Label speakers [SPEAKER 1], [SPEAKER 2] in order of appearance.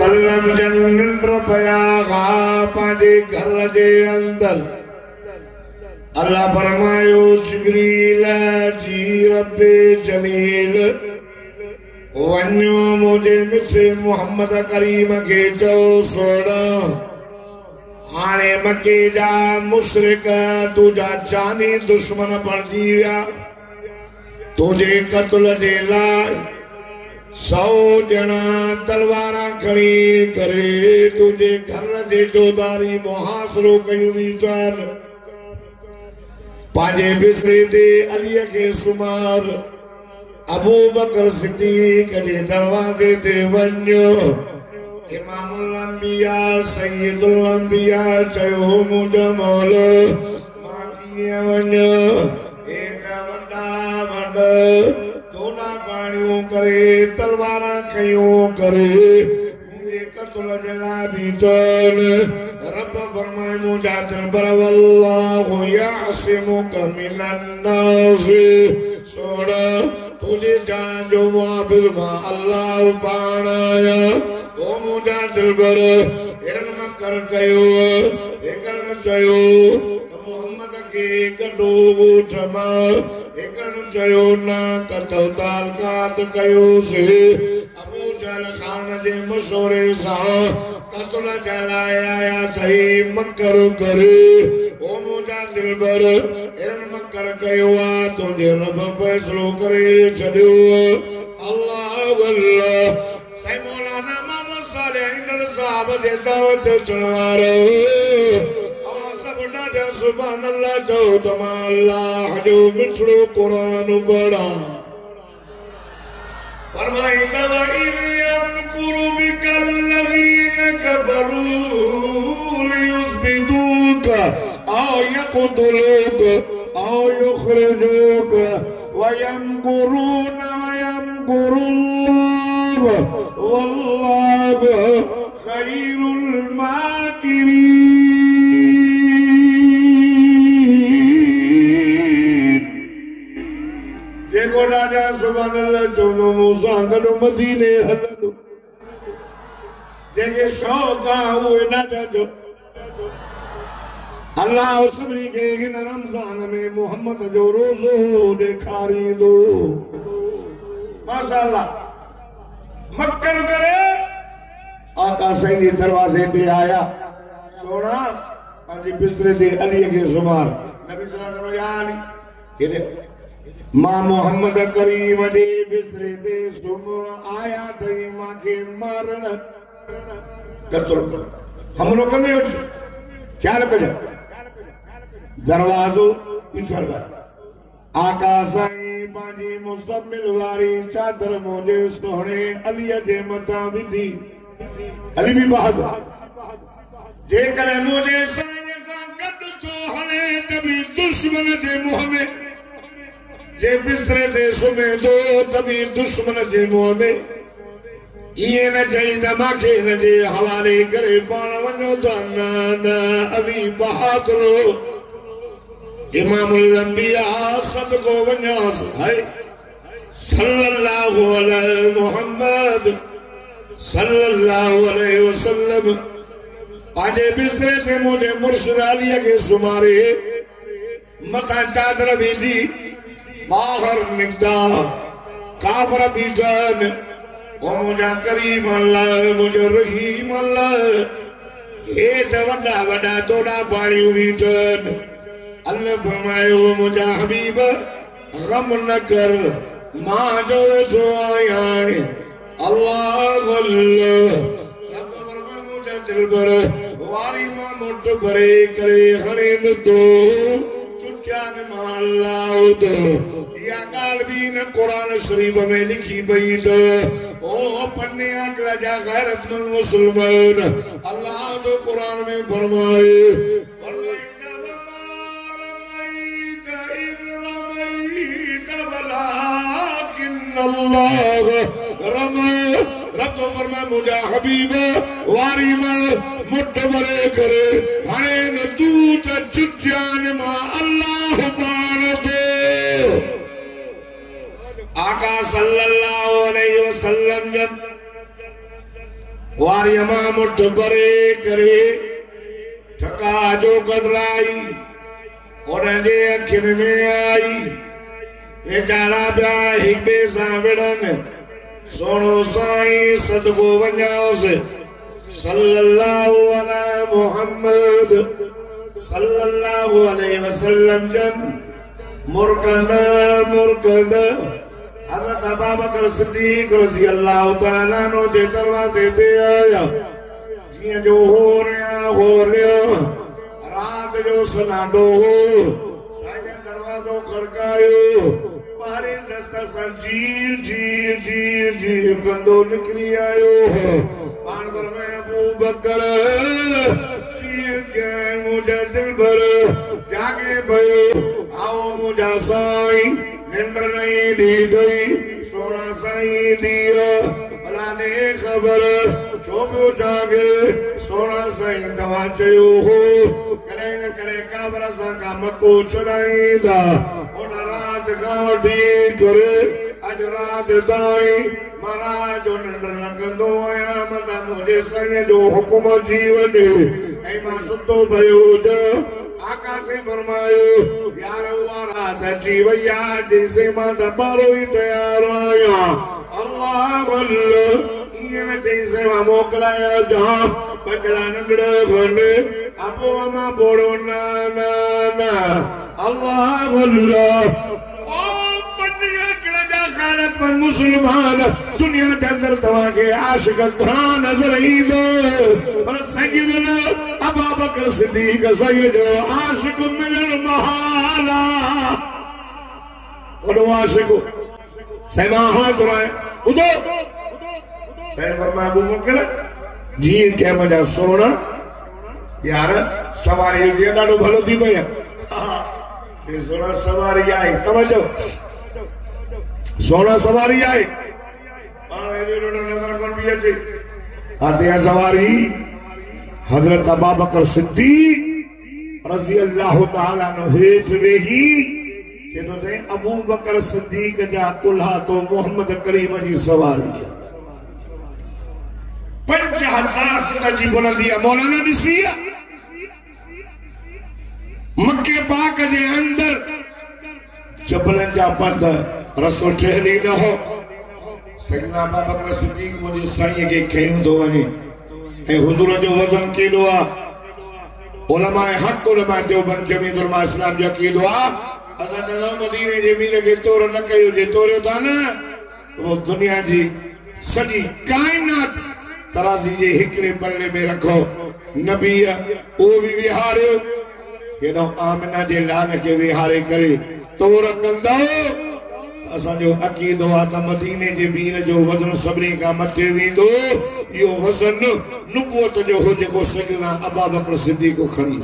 [SPEAKER 1] वसल्लम जन्नत पया पांजे घर जे अंदर अल्लाह फरमायो जिब्रील जी रब्बे जमील वन्यो मुझे मिठे मोहम्मद करीम के चो सोना हाणे मके जा मुशरिक तुझा जानी दुश्मन बणजी विया तुझे कत्ल जे लाइ 100 ॼणा तलवारा खणी करे तुझे घर जे चौधारी मुहासिरो कयूं वीचार पांजे बिस्तरे ते अलीअ खे सुमार अबू बकर सिद्दीक जे दरवाजे ते वञो इमामुल अंबिया सय्यदुल अंबिया चयो मुंहिंजो मौला मां कीअं वञा एॾा वॾा वॾा दोना काणियूं करे तलवारा खयूं करे मुंहिंजे कत्ल जे लाइ बीठल रब फरमाए मुंहिंजा दिलबर वल्लाहु यासिमुका मिनन्नास सोना तुझे जान जो मुआफिज मां अल्लाह पाण आया ओ मुंहिंजा दिलबर हिरन मकर कयो हिकड़न चयो मोहम्मद के गडो ॻोठ मां हिकड़न चयो न कतल तालकात कयो से अबू जहल खान जे मशवरे सां कत्ल जे लाइ आया थई मकर करे ओ मुंहिंजा दिलबर हिरन मकर कयो आहे तुंहिंजे रब फ़ैसिलो करे छॾियो अल्लाह वल्लाह साईं मौलाना मोहम्मद सालिह हिंदल साहब जे दावत अचण वारो सुभान अल्लाह चओ त मां अल्लाह जो मिठड़ो क़ुरान पढ़ा फरमाईंदव इन यमकुरु बिकल्लज़ीन कफ़रू लियुज़्बिदूक औ यक़्तुलूक औ युख़्रिजूक वयमकुरून वयमकुरुल्लाह वल्लाहु खैरुल माकिरीन देखो राजा सुभान अल्लाह चवंदो मूंसां गॾु मदीने हलंदो जेके शौक़ आहे उहे ॾाढा जो अल्लाह सभिनी खे हिन रमज़ान में मोहम्मद जो रोज़ो ॾेखारींदो माशाअल्लाह मक्कर करे आका साईं जे दरवाज़े ते आया सोना पंहिंजे बिस्तरे ते अलीअ खे सुमार नबी सल्लल्लाहु अलैहि वसल्लम मां मोहम्मद करीम जे बिस्तरे ते सुम्ह आया थई मांखे मारण कत्ल कर हमलो कंदे ख्याल कजो दरवाज़ो पिछड़ आका साईं पंहिंजी मुसम्मिल वारी चादर मुंहिंजे सोहणे अलीअ जे मथां विधी अली भी बहादुर जेकर मुंहिंजे साईं सां गॾु थो हले त बि दुश्मन जे मुंहं में जे बिस्तरे ते सुम्हे थो त बि दुश्मन जे मुंहं में इएं न चई त मूंखे हिन जे हवाले करे पाण वञो त न न अली बहादुर इमामुल अंबिया सदको वञास है सल्लल्लाहु अलैहि मुहम्मद सल्लल्लाहु अलैहि वसल्लम पंहिंजे बिस्तरे ते मुंहिंजे मुर्शिद अलीअ खे सुमारे मथां चादर विधी बाहर निकदा काफर बीठन ओ मुंहिंजा करीम अल्लाह मुंहिंजो रहीम अल्लाह हेठ वॾा वॾा दोड़ा पाणियूं बीठन अल्लाह फरमायो मुंहिंजा हबीब गम न कर मां जो वेठो आहियां अल्लाह अल्लाह रब फरमायो मुंहिंजा दिलबर वारी मां मुठ भरे करे हणे नथो चुटियान मां अल्लाह तो या गाल भी न कुरान शरीफ में लिखी पई तो ओ पन्ने अकल जा गैरतमंद मुसलमान अल्लाह तो कुरान में फरमाए रब फरमाए मुझा हबीब वारी मां मुठ भरे करे हाणे न तू त चुटियान मां अल्लाह पाण तो आका सल्लल्लाहु अलैहि वसल्लम वारी मां मुठ भरे करे ठका जो कटराई उनजे अखियुनि में आई वेचारा पिया हिक ॿिए सां विढ़नि सोनो साईं सदको वञांसि सल्लल्लाहु अला मुहम्मद सल्लल्लाहु अलैहि वसल्लम जन मुर्कंद हज़रत अबू बकर सिद्दीक़ रज़ी अल्लाह तआला अन्हु जे दरवाज़े ते आया जीअं जो हो रहियो रात जो सनाडो हो साईं दरवाज़ो खड़कायो ॿाहिरि दस्तर सां जीर कंदो निकिरी आयो पाण पर में अबू बकर जीर के मुंहिंजा दिल भर जागे पियो आओ मुंहिंजा साईं निंड नहीं दी गई सोना साईं दिया भला ने खबर छो पियो जागे सोना साईं तव्हां चयो हो करे न करे काबर सां का मको छॾाईंदा उन रात खां वठी करे अॼु राति ताईं महाराज जो निंड न कंदो आहियां मता मुंहिंजे साईं जो हुकुम अची वञे ऐं मां सुतो पियो हुजां आका से फरमायो यार वो रात अची वई आहे जैसे मां त पारो ई तयार आहियां अल्लाह अल्लाह इएं में जैसे मां मोकिलाया जहां बचड़ा नंढड़ा खनि अबो मां बोड़ो ना अल्लाह अल्लाह पर मुसलमान दुनिया के अंदर तव्हां के आशिक घणा नजर ईंदो पर सैयदना अबू बकर सिद्दीक़ सैयद आशिक मिलन महाल आहे और आशिक सैमा हाज़िर है उदो सैन फरमाया अबू बकर जी के मुंहिंजा सोना यार सवारी जे ॾाढो भलो थी पई आहे सोना सवारी आई तवज्जो सोना सवारी आए नजर कौन भी अच्छी आते सवारी हजरत अबू बकर सिद्दीक रज़ी अल्लाह तआला अन्हु हेठ वेही के तो से अबू बकर सिद्दीक जा कुल्हा तो मोहम्मद करीम जी सवारी 5000 फुट जी बुलंदी मौलाना ॾिसी मक्के पाक जे अंदर जबलन जा पर्द रसो ठहरी न हो सैयदना अबू बकर सिद्दीक मुझे साईं के खयूं तो वने ए हुजूर जो वजन केडो आ उलमाए हक उलमाए देवबंद जमीदुल उलमा इस्लाम जो कीदो आ असा न मदीने जे मीर के तोर न कयो जे तोरियो था न वो दुनिया जी सॼी कायनात तराज़ी जे हिकड़े पल्ले में रखो नबी ओ भी विहारियो केनो आमिना जे लाल के विहारे करे तोर कंदा असांजो अकीदो आहे त मदीने जे मीर जो वजन सभिनी खां मथे वेंदो इहो वज़न नुबुवत जो हो जेको सैयदना अबू बकर सिद्दीक़ खणी